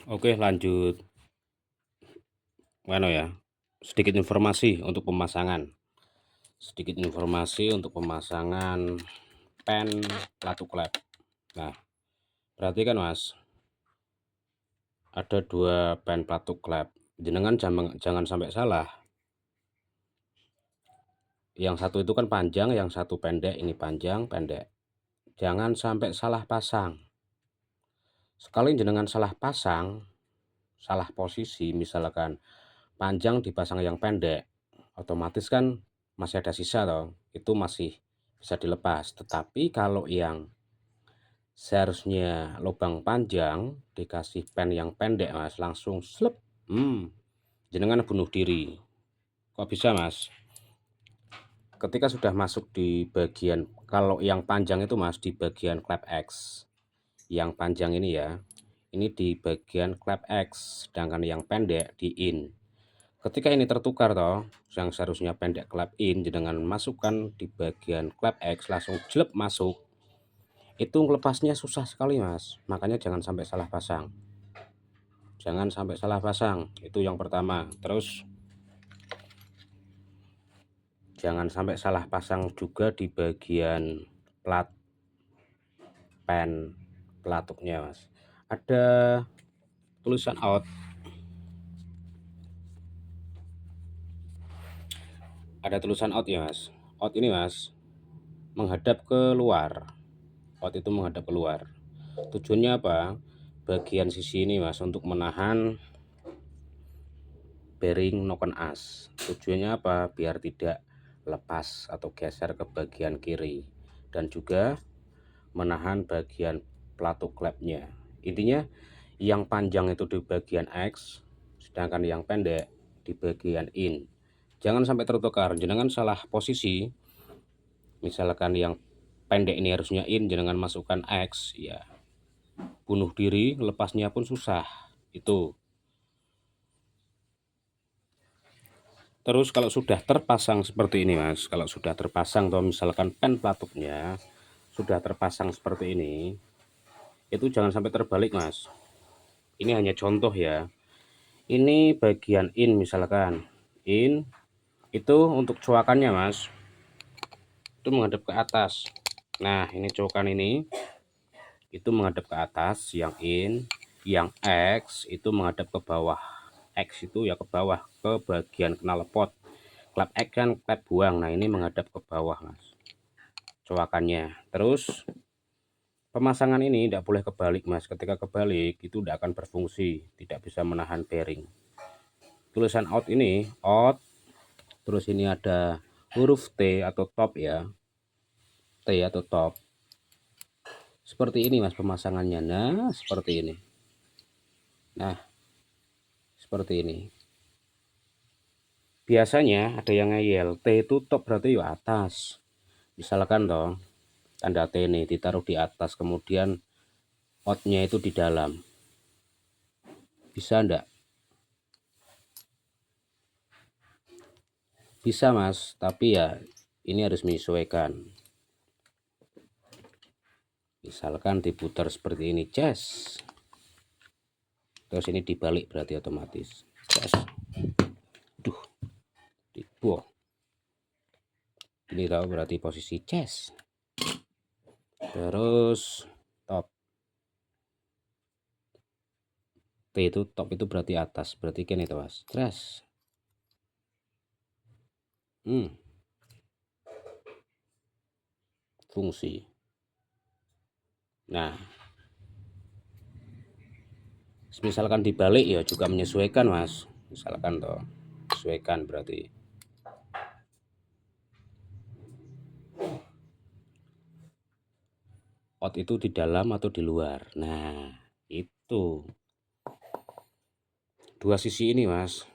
Oke, lanjut. Mana ya? Sedikit informasi untuk pemasangan. Sedikit informasi untuk pemasangan pen pelatuk lab. Nah, perhatikan Mas, ada dua pen pelatuk lab. Jenengan jangan sampai salah. Yang satu itu kan panjang, yang satu pendek. Ini panjang, pendek. Jangan sampai salah pasang. Sekali jenengan salah pasang, salah posisi, misalkan panjang dipasang yang pendek, otomatis kan masih ada sisa toh, itu masih bisa dilepas. Tetapi kalau yang seharusnya lubang panjang dikasih pen yang pendek Mas, langsung slep, jenengan bunuh diri. Kok bisa Mas? Ketika sudah masuk di bagian, kalau yang panjang itu Mas di bagian klep X, yang panjang ini ya, ini di bagian klep X, sedangkan yang pendek di in. Ketika ini tertukar toh, yang seharusnya pendek klep in, dengan masukkan di bagian klep X, langsung jelek masuk, itu lepasnya susah sekali Mas. Makanya jangan sampai salah pasang. Jangan sampai salah pasang, itu yang pertama. Terus jangan sampai salah pasang juga di bagian plat pen pelatuknya Mas. Ada tulisan out, ada tulisan out ya Mas. Out ini Mas menghadap ke luar. Out itu menghadap keluar. Tujuannya apa? Bagian sisi ini Mas untuk menahan bearing noken as. Tujuannya apa? Biar tidak lepas atau geser ke bagian kiri, dan juga menahan bagian pelatuk klepnya. Intinya yang panjang itu di bagian X, sedangkan yang pendek di bagian in. Jangan sampai tertukar, jenengan salah posisi. Misalkan yang pendek ini harusnya in, jenengan masukkan X, ya bunuh diri, lepasnya pun susah. Itu. Terus kalau sudah terpasang seperti ini Mas, kalau sudah terpasang atau misalkan pen pelatuknya sudah terpasang seperti ini, itu jangan sampai terbalik Mas. Ini hanya contoh ya. Ini bagian in, misalkan in itu untuk coakannya Mas, itu menghadap ke atas. Nah ini coakan ini itu menghadap ke atas, yang in. Yang X itu menghadap ke bawah. X itu ya ke bawah, ke bagian knalpot. Klep X kan klep buang, nah ini menghadap ke bawah Mas coakannya. Terus pemasangan ini tidak boleh kebalik Mas. Ketika kebalik itu tidak akan berfungsi, tidak bisa menahan bearing. Tulisan out ini out, terus ini ada huruf T atau top ya, T atau top. Seperti ini Mas pemasangannya. Nah seperti ini. Nah seperti ini. Biasanya ada yang ngeyel, T itu top berarti ya atas. Misalkan toh tanda T ini ditaruh di atas, kemudian outnya itu di dalam. Bisa enggak? Bisa Mas, tapi ya ini harus menyesuaikan. Misalkan diputar seperti ini, ces. Terus ini dibalik berarti otomatis. Ces. Duh, dibuang. Ini tahu berarti posisi ces. Terus top. T itu top itu berarti atas, berarti kan itu Mas. Ces. Fungsi. Nah, misalkan dibalik ya juga menyesuaikan Mas. Misalkan toh, sesuaikan berarti. Out itu di dalam atau di luar. Nah, itu. Dua sisi ini Mas.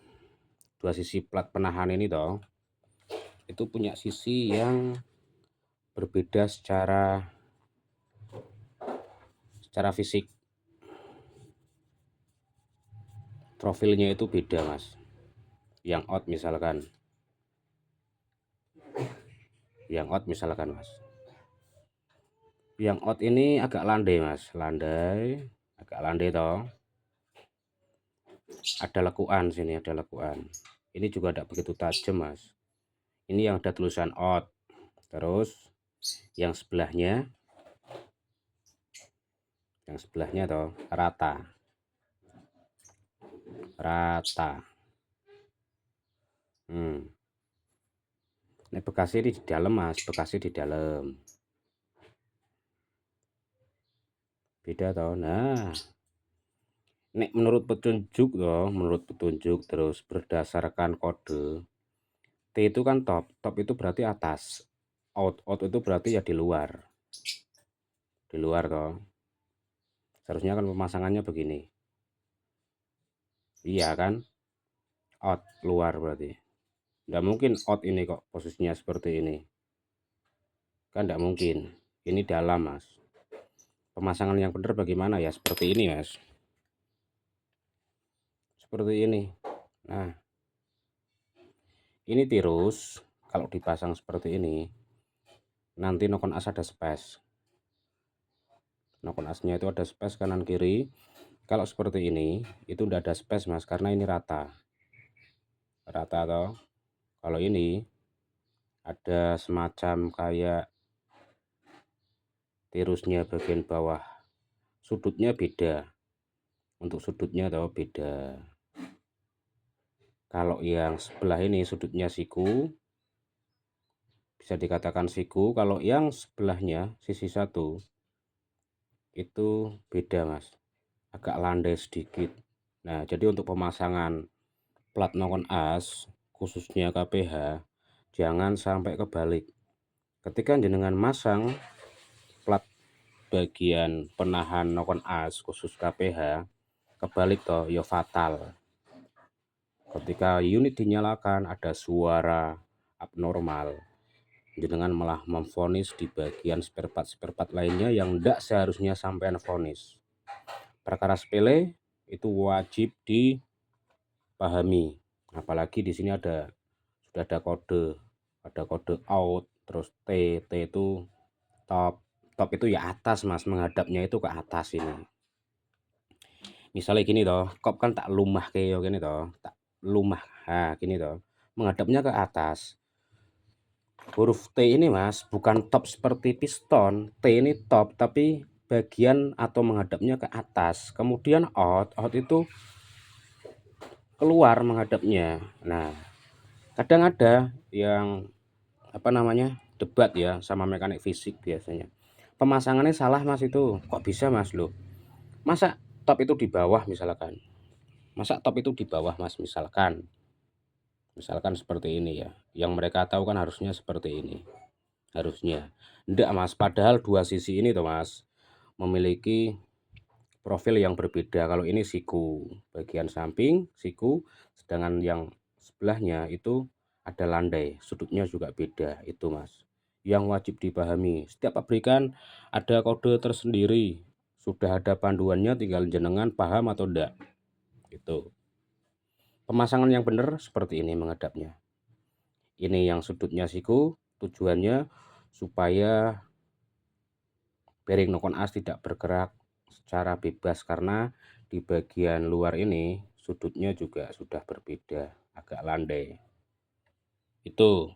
Dua sisi plat penahan ini toh. Itu punya sisi yang berbeda secara fisik. Profilnya itu beda Mas. Yang out misalkan. Yang out misalkan Mas. Yang out ini agak landai Mas, landai, agak landai toh. ada lekuan, sini ada lekuan. Ini juga tidak begitu tajam mas. Ini yang ada tulisan out. Terus yang sebelahnya toh rata. Ini bekasnya di dalam mas, bekasnya di dalam. Beda toh. Nah, nek menurut petunjuk terus berdasarkan kode T itu kan top itu berarti atas, out itu berarti ya di luar toh. Seharusnya kan pemasangannya begini, iya kan, out luar berarti. Nggak mungkin out ini kok posisinya seperti ini, kan nggak mungkin. Ini dalam mas. Pemasangan yang benar bagaimana ya, seperti ini mas, seperti ini. Nah, ini tirus kalau dipasang seperti ini, nanti nokon as ada space. Nokon asnya itu ada space kanan kiri. Kalau seperti ini itu udah ada space mas, karena ini rata toh. Kalau ini ada semacam kayak tirusnya bagian bawah, sudutnya beda. Untuk sudutnya toh beda. Kalau yang sebelah ini sudutnya siku, bisa dikatakan siku. Kalau yang sebelahnya sisi satu itu beda mas, agak landai sedikit. Nah jadi untuk pemasangan plat nokon as khususnya KPH jangan sampai kebalik. Ketika jenengan masang plat bagian penahan nokon as khusus KPH kebalik toh ya fatal. Ketika unit dinyalakan ada suara abnormal, jenengan malah memvonis di bagian spare part lainnya yang tidak seharusnya sampai vonis. Perkara sepele itu wajib dipahami. Apalagi di sini sudah ada kode out, terus T itu top itu ya atas mas, menghadapnya itu ke atas ini. Misalnya gini toh, kop kan tak lumah kayak gini toh, tak lumah, nah gini toh, menghadapnya ke atas. Huruf T ini mas bukan top seperti piston, T ini top tapi bagian atau menghadapnya ke atas. Kemudian out itu keluar menghadapnya. Nah kadang ada yang debat ya sama mekanik fisik biasanya. Pemasangannya salah mas, itu kok bisa mas loh? Masa top itu di bawah misalkan? Masa top itu di bawah mas misalkan seperti ini ya. Yang mereka tahu kan harusnya seperti ini. Harusnya. Enggak mas, padahal dua sisi ini tuh mas memiliki profil yang berbeda. Kalau ini siku, bagian samping siku, sedangkan yang sebelahnya itu ada landai, sudutnya juga beda itu mas. Yang wajib dipahami, setiap pabrikan ada kode tersendiri, sudah ada panduannya, tinggal jenengan paham atau enggak. Itu. Pemasangan yang benar seperti ini menghadapnya. Ini yang sudutnya siku, tujuannya supaya bearing nokon as tidak bergerak secara bebas, karena di bagian luar ini sudutnya juga sudah berbeda, agak landai. Itu